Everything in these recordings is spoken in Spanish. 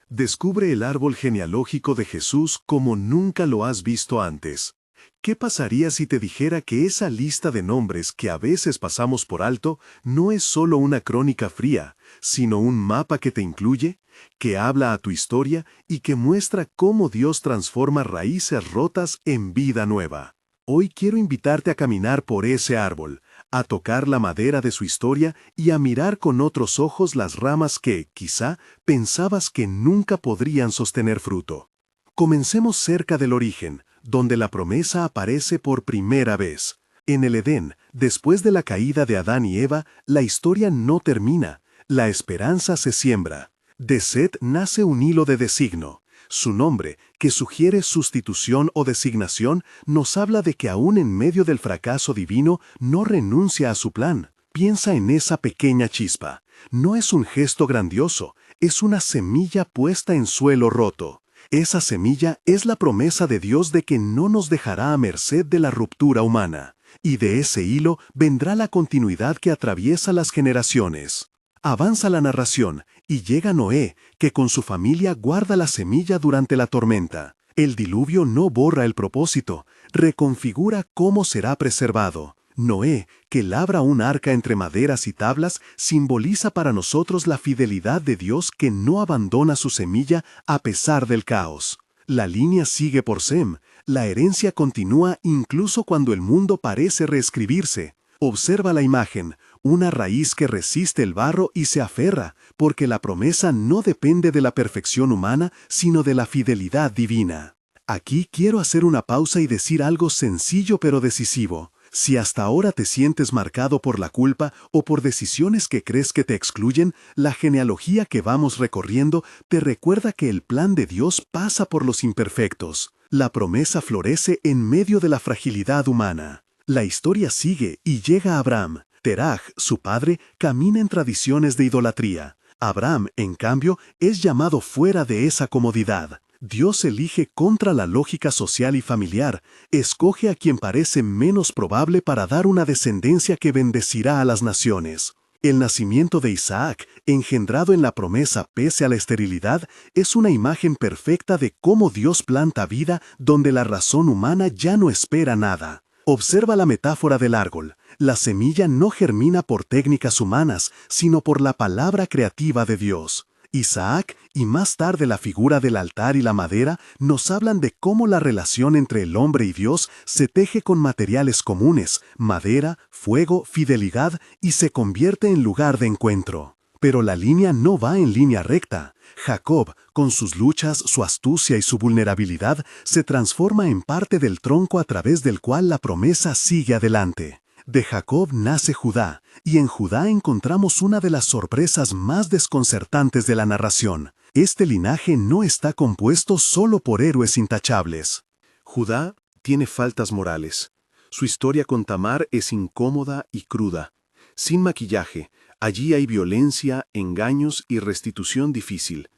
Descubre el árbol genealógico de Jesús como nunca lo has visto antes. ¿Qué pasaría si te dijera que esa lista de nombres que a veces pasamos por alto no es solo una crónica fría, sino un mapa que te incluye, que habla a tu historia y que muestra cómo Dios transforma raíces rotas en vida nueva? Hoy quiero invitarte a caminar por ese árbol, a tocar la madera de su historia y a mirar con otros ojos las ramas que, quizá, pensabas que nunca podrían sostener fruto. Comencemos cerca del origen, donde la promesa aparece por primera vez. En el Edén, después de la caída de Adán y Eva, la historia no termina, la esperanza se siembra. De Set nace un hilo de designo. Su nombre, que sugiere sustitución o designación, nos habla de que aún en medio del fracaso divino no renuncia a su plan. Piensa en esa pequeña chispa. No es un gesto grandioso, es una semilla puesta en suelo roto. Esa semilla es la promesa de Dios de que no nos dejará a merced de la ruptura humana. Y de ese hilo vendrá la continuidad que atraviesa las generaciones. Avanza la narración y llega Noé, que con su familia guarda la semilla durante la tormenta. El diluvio no borra el propósito, reconfigura cómo será preservado. Noé, que labra un arca entre maderas y tablas, simboliza para nosotros la fidelidad de Dios que no abandona su semilla a pesar del caos. La línea sigue por Sem, la herencia continúa incluso cuando el mundo parece reescribirse. Observa la imagen, una raíz que resiste el barro y se aferra, porque la promesa no depende de la perfección humana, sino de la fidelidad divina. Aquí quiero hacer una pausa y decir algo sencillo pero decisivo. Si hasta ahora te sientes marcado por la culpa o por decisiones que crees que te excluyen, la genealogía que vamos recorriendo te recuerda que el plan de Dios pasa por los imperfectos. La promesa florece en medio de la fragilidad humana. La historia sigue y llega a Abraham. Teraj, su padre, camina en tradiciones de idolatría. Abraham, en cambio, es llamado fuera de esa comodidad. Dios elige contra la lógica social y familiar, escoge a quien parece menos probable para dar una descendencia que bendecirá a las naciones. El nacimiento de Isaac, engendrado en la promesa pese a la esterilidad, es una imagen perfecta de cómo Dios planta vida donde la razón humana ya no espera nada. Observa la metáfora del árbol. La semilla no germina por técnicas humanas, sino por la palabra creativa de Dios. Isaac, y más tarde la figura del altar y la madera, nos hablan de cómo la relación entre el hombre y Dios se teje con materiales comunes, madera, fuego, fidelidad, y se convierte en lugar de encuentro. Pero la línea no va en línea recta. Jacob, con sus luchas, su astucia y su vulnerabilidad, se transforma en parte del tronco a través del cual la promesa sigue adelante. De Jacob nace Judá, y en Judá encontramos una de las sorpresas más desconcertantes de la narración. Este linaje no está compuesto solo por héroes intachables. Judá tiene faltas morales. Su historia con Tamar es incómoda y cruda. Sin maquillaje, allí hay violencia, engaños y restitución difícil.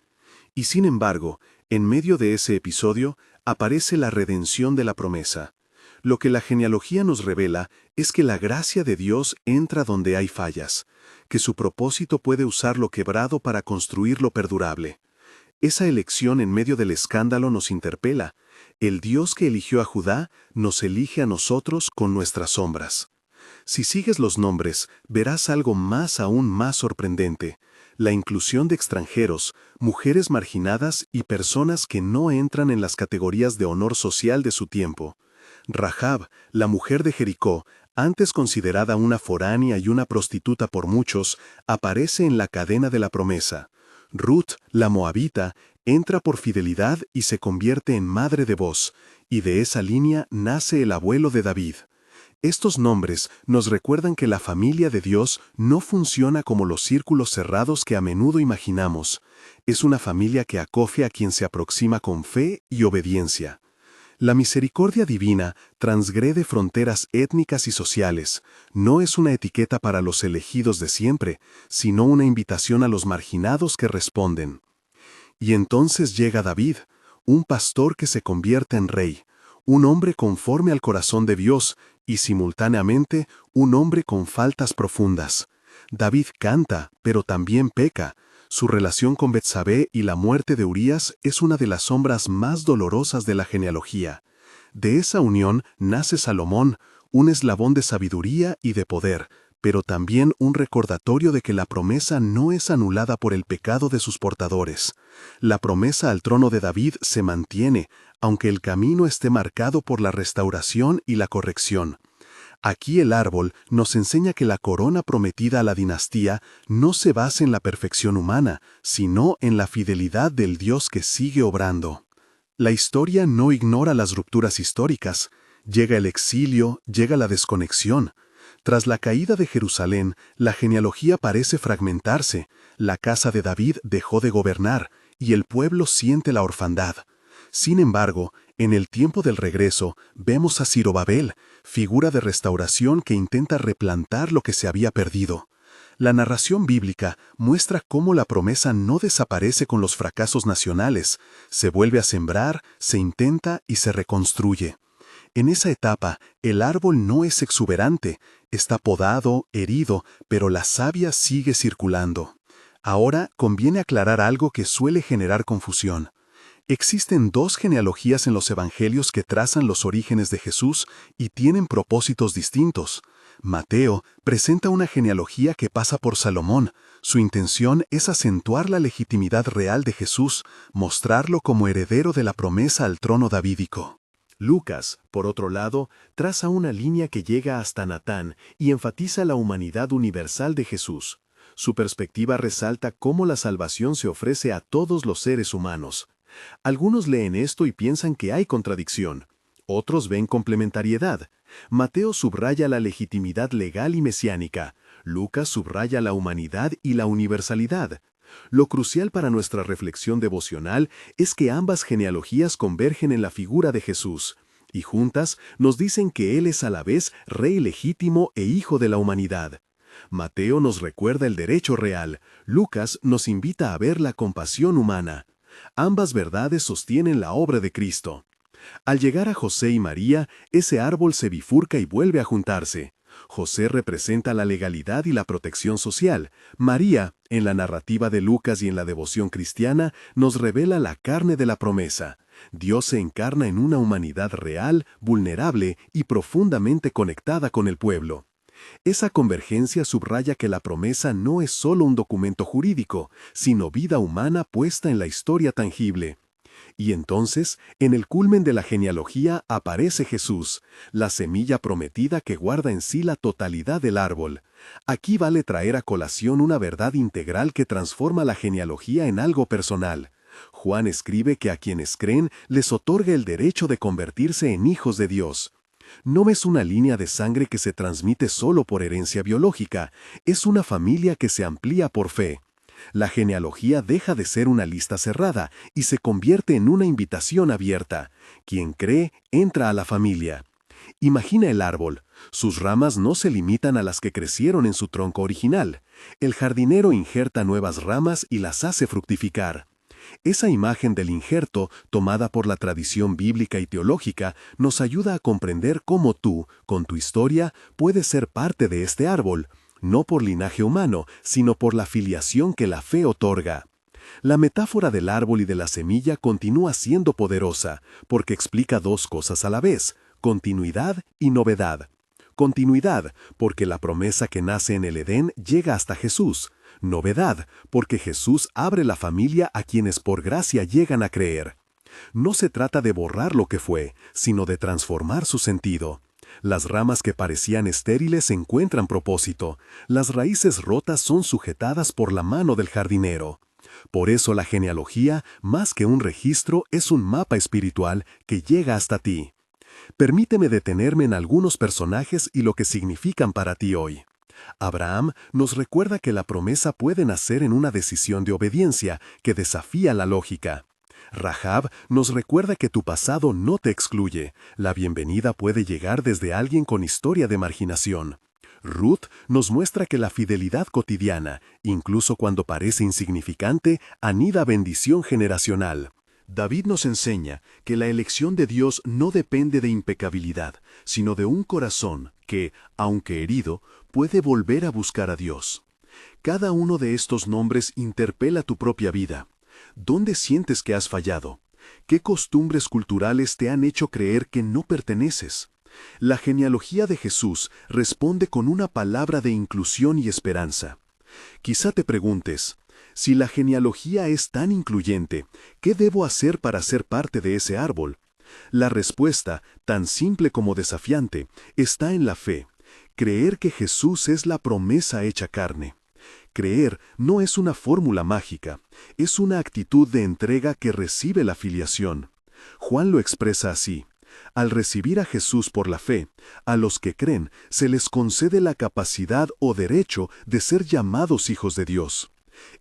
Y sin embargo, en medio de ese episodio, aparece la redención de la promesa. Lo que la genealogía nos revela es que la gracia de Dios entra donde hay fallas, que su propósito puede usar lo quebrado para construir lo perdurable. Esa elección en medio del escándalo nos interpela. El Dios que eligió a Judá nos elige a nosotros con nuestras sombras. Si sigues los nombres, verás algo aún más sorprendente: la inclusión de extranjeros, mujeres marginadas y personas que no entran en las categorías de honor social de su tiempo. Rahab, la mujer de Jericó, antes considerada una foránea y una prostituta por muchos, aparece en la cadena de la promesa. Ruth, la moabita, entra por fidelidad y se convierte en madre de Boz, y de esa línea nace el abuelo de David. Estos nombres nos recuerdan que la familia de Dios no funciona como los círculos cerrados que a menudo imaginamos. Es una familia que acoge a quien se aproxima con fe y obediencia. La misericordia divina transgrede fronteras étnicas y sociales. No es una etiqueta para los elegidos de siempre, sino una invitación a los marginados que responden. Y entonces llega David, un pastor que se convierte en rey, un hombre conforme al corazón de Dios y simultáneamente un hombre con faltas profundas. David canta, pero también peca. Su relación con Betsabé y la muerte de Urías es una de las sombras más dolorosas de la genealogía. De esa unión nace Salomón, un eslabón de sabiduría y de poder, pero también un recordatorio de que la promesa no es anulada por el pecado de sus portadores. La promesa al trono de David se mantiene, aunque el camino esté marcado por la restauración y la corrección. Aquí el árbol nos enseña que la corona prometida a la dinastía no se basa en la perfección humana, sino en la fidelidad del Dios que sigue obrando. La historia no ignora las rupturas históricas. Llega el exilio, llega la desconexión. Tras la caída de Jerusalén, la genealogía parece fragmentarse, la casa de David dejó de gobernar, y el pueblo siente la orfandad. Sin embargo, en el tiempo del regreso, vemos a Zorobabel, figura de restauración que intenta replantar lo que se había perdido. La narración bíblica muestra cómo la promesa no desaparece con los fracasos nacionales, se vuelve a sembrar, se intenta y se reconstruye. En esa etapa, el árbol no es exuberante, está podado, herido, pero la savia sigue circulando. Ahora conviene aclarar algo que suele generar confusión. Existen dos genealogías en los evangelios que trazan los orígenes de Jesús y tienen propósitos distintos. Mateo presenta una genealogía que pasa por Salomón. Su intención es acentuar la legitimidad real de Jesús, mostrarlo como heredero de la promesa al trono davídico. Lucas, por otro lado, traza una línea que llega hasta Natán y enfatiza la humanidad universal de Jesús. Su perspectiva resalta cómo la salvación se ofrece a todos los seres humanos. Algunos leen esto y piensan que hay contradicción. Otros ven complementariedad. Mateo subraya la legitimidad legal y mesiánica. Lucas subraya la humanidad y la universalidad. Lo crucial para nuestra reflexión devocional es que ambas genealogías convergen en la figura de Jesús, y juntas nos dicen que Él es a la vez Rey legítimo e Hijo de la humanidad. Mateo nos recuerda el derecho real, Lucas nos invita a ver la compasión humana. Ambas verdades sostienen la obra de Cristo. Al llegar a José y María, ese árbol se bifurca y vuelve a juntarse. José representa la legalidad y la protección social. María, en la narrativa de Lucas y en la devoción cristiana, nos revela la carne de la promesa. Dios se encarna en una humanidad real, vulnerable y profundamente conectada con el pueblo. Esa convergencia subraya que la promesa no es solo un documento jurídico, sino vida humana puesta en la historia tangible. Y entonces, en el culmen de la genealogía aparece Jesús, la semilla prometida que guarda en sí la totalidad del árbol. Aquí vale traer a colación una verdad integral que transforma la genealogía en algo personal. Juan escribe que a quienes creen les otorga el derecho de convertirse en hijos de Dios. No es una línea de sangre que se transmite solo por herencia biológica, es una familia que se amplía por fe. La genealogía deja de ser una lista cerrada y se convierte en una invitación abierta. Quien cree, entra a la familia. Imagina el árbol. Sus ramas no se limitan a las que crecieron en su tronco original. El jardinero injerta nuevas ramas y las hace fructificar. Esa imagen del injerto, tomada por la tradición bíblica y teológica, nos ayuda a comprender cómo tú, con tu historia, puedes ser parte de este árbol, no por linaje humano, sino por la filiación que la fe otorga. La metáfora del árbol y de la semilla continúa siendo poderosa, porque explica dos cosas a la vez: continuidad y novedad. Continuidad, porque la promesa que nace en el Edén llega hasta Jesús. Novedad, porque Jesús abre la familia a quienes por gracia llegan a creer. No se trata de borrar lo que fue, sino de transformar su sentido. Las ramas que parecían estériles encuentran propósito. Las raíces rotas son sujetadas por la mano del jardinero. Por eso la genealogía, más que un registro, es un mapa espiritual que llega hasta ti. Permíteme detenerme en algunos personajes y lo que significan para ti hoy. Abraham nos recuerda que la promesa puede nacer en una decisión de obediencia que desafía la lógica. Rahab nos recuerda que tu pasado no te excluye. La bienvenida puede llegar desde alguien con historia de marginación. Ruth nos muestra que la fidelidad cotidiana, incluso cuando parece insignificante, anida bendición generacional. David nos enseña que la elección de Dios no depende de impecabilidad, sino de un corazón que, aunque herido, puede volver a buscar a Dios. Cada uno de estos nombres interpela tu propia vida. ¿Dónde sientes que has fallado? ¿Qué costumbres culturales te han hecho creer que no perteneces? La genealogía de Jesús responde con una palabra de inclusión y esperanza. Quizá te preguntes, si la genealogía es tan incluyente, ¿qué debo hacer para ser parte de ese árbol? La respuesta, tan simple como desafiante, está en la fe. Creer que Jesús es la promesa hecha carne. Creer no es una fórmula mágica, es una actitud de entrega que recibe la filiación. Juan lo expresa así: al recibir a Jesús por la fe, a los que creen se les concede la capacidad o derecho de ser llamados hijos de Dios.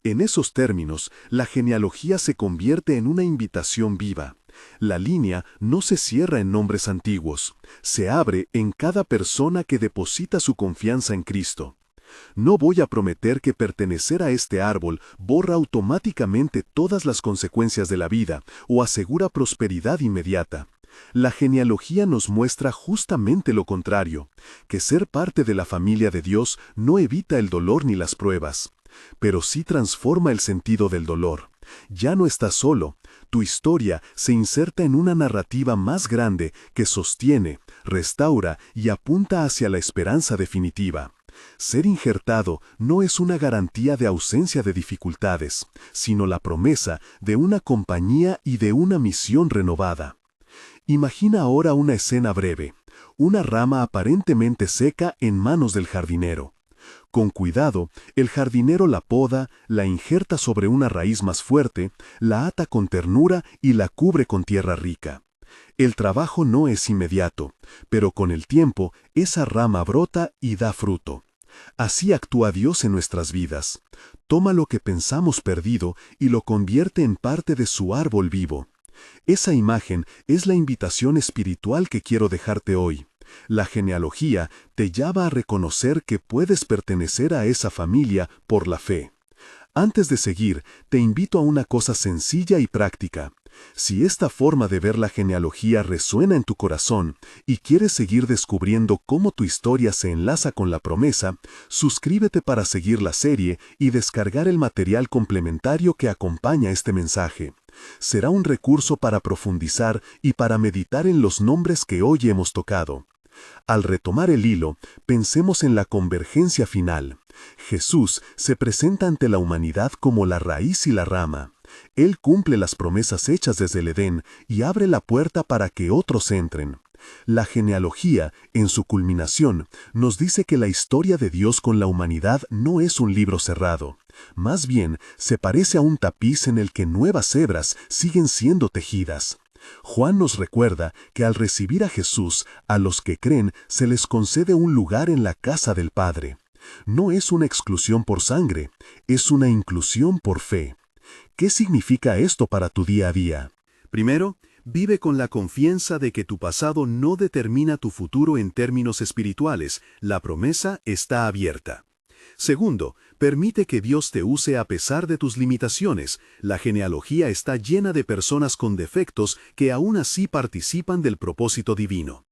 En esos términos, la genealogía se convierte en una invitación viva. La línea no se cierra en nombres antiguos, se abre en cada persona que deposita su confianza en Cristo. No voy a prometer que pertenecer a este árbol borra automáticamente todas las consecuencias de la vida o asegura prosperidad inmediata. La genealogía nos muestra justamente lo contrario, que ser parte de la familia de Dios no evita el dolor ni las pruebas, pero sí transforma el sentido del dolor. Ya no estás solo, tu historia se inserta en una narrativa más grande que sostiene, restaura y apunta hacia la esperanza definitiva. Ser injertado no es una garantía de ausencia de dificultades, sino la promesa de una compañía y de una misión renovada. Imagina ahora una escena breve, una rama aparentemente seca en manos del jardinero. Con cuidado, el jardinero la poda, la injerta sobre una raíz más fuerte, la ata con ternura y la cubre con tierra rica. El trabajo no es inmediato, pero con el tiempo esa rama brota y da fruto. Así actúa Dios en nuestras vidas. Toma lo que pensamos perdido y lo convierte en parte de su árbol vivo. Esa imagen es la invitación espiritual que quiero dejarte hoy. La genealogía te llama a reconocer que puedes pertenecer a esa familia por la fe. Antes de seguir, te invito a una cosa sencilla y práctica. Si esta forma de ver la genealogía resuena en tu corazón y quieres seguir descubriendo cómo tu historia se enlaza con la promesa, suscríbete para seguir la serie y descargar el material complementario que acompaña este mensaje. Será un recurso para profundizar y para meditar en los nombres que hoy hemos tocado. Al retomar el hilo, pensemos en la convergencia final. Jesús se presenta ante la humanidad como la raíz y la rama. Él cumple las promesas hechas desde el Edén y abre la puerta para que otros entren. La genealogía, en su culminación, nos dice que la historia de Dios con la humanidad no es un libro cerrado. Más bien, se parece a un tapiz en el que nuevas hebras siguen siendo tejidas. Juan nos recuerda que al recibir a Jesús, a los que creen se les concede un lugar en la casa del Padre. No es una exclusión por sangre, es una inclusión por fe. ¿Qué significa esto para tu día a día? Primero, vive con la confianza de que tu pasado no determina tu futuro en términos espirituales, la promesa está abierta. Segundo, permite que Dios te use a pesar de tus limitaciones. La genealogía está llena de personas con defectos que aún así participan del propósito divino.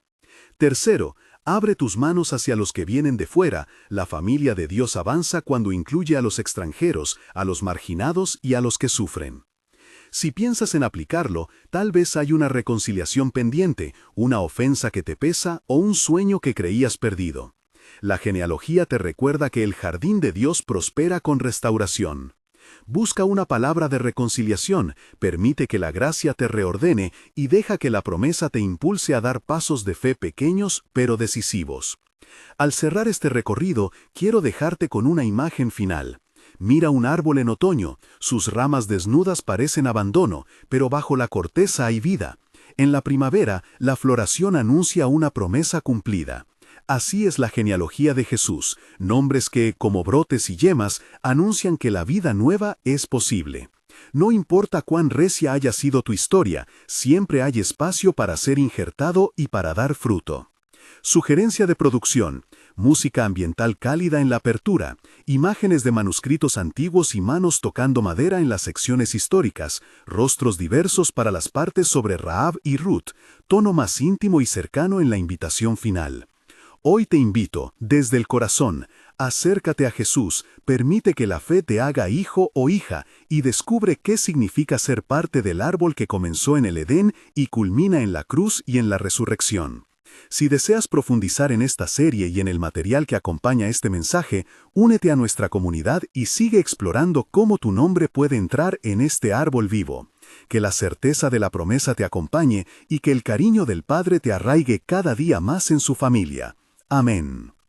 Tercero, abre tus manos hacia los que vienen de fuera. La familia de Dios avanza cuando incluye a los extranjeros, a los marginados y a los que sufren. Si piensas en aplicarlo, tal vez hay una reconciliación pendiente, una ofensa que te pesa o un sueño que creías perdido. La genealogía te recuerda que el jardín de Dios prospera con restauración. Busca una palabra de reconciliación, permite que la gracia te reordene y deja que la promesa te impulse a dar pasos de fe pequeños pero decisivos. Al cerrar este recorrido, quiero dejarte con una imagen final. Mira un árbol en otoño, sus ramas desnudas parecen abandono, pero bajo la corteza hay vida. En la primavera, la floración anuncia una promesa cumplida. Así es la genealogía de Jesús, nombres que, como brotes y yemas, anuncian que la vida nueva es posible. No importa cuán recia haya sido tu historia, siempre hay espacio para ser injertado y para dar fruto. Sugerencia de producción: música ambiental cálida en la apertura, imágenes de manuscritos antiguos y manos tocando madera en las secciones históricas, rostros diversos para las partes sobre Rahab y Ruth, tono más íntimo y cercano en la invitación final. Hoy te invito, desde el corazón, Acércate a Jesús, permite que la fe te haga hijo o hija y descubre qué significa ser parte del árbol que comenzó en el Edén y culmina en la cruz y en la resurrección. Si deseas profundizar en esta serie y en el material que acompaña este mensaje, únete a nuestra comunidad y sigue explorando cómo tu nombre puede entrar en este árbol vivo. Que la certeza de la promesa te acompañe y que el cariño del Padre te arraigue cada día más en su familia. Amén.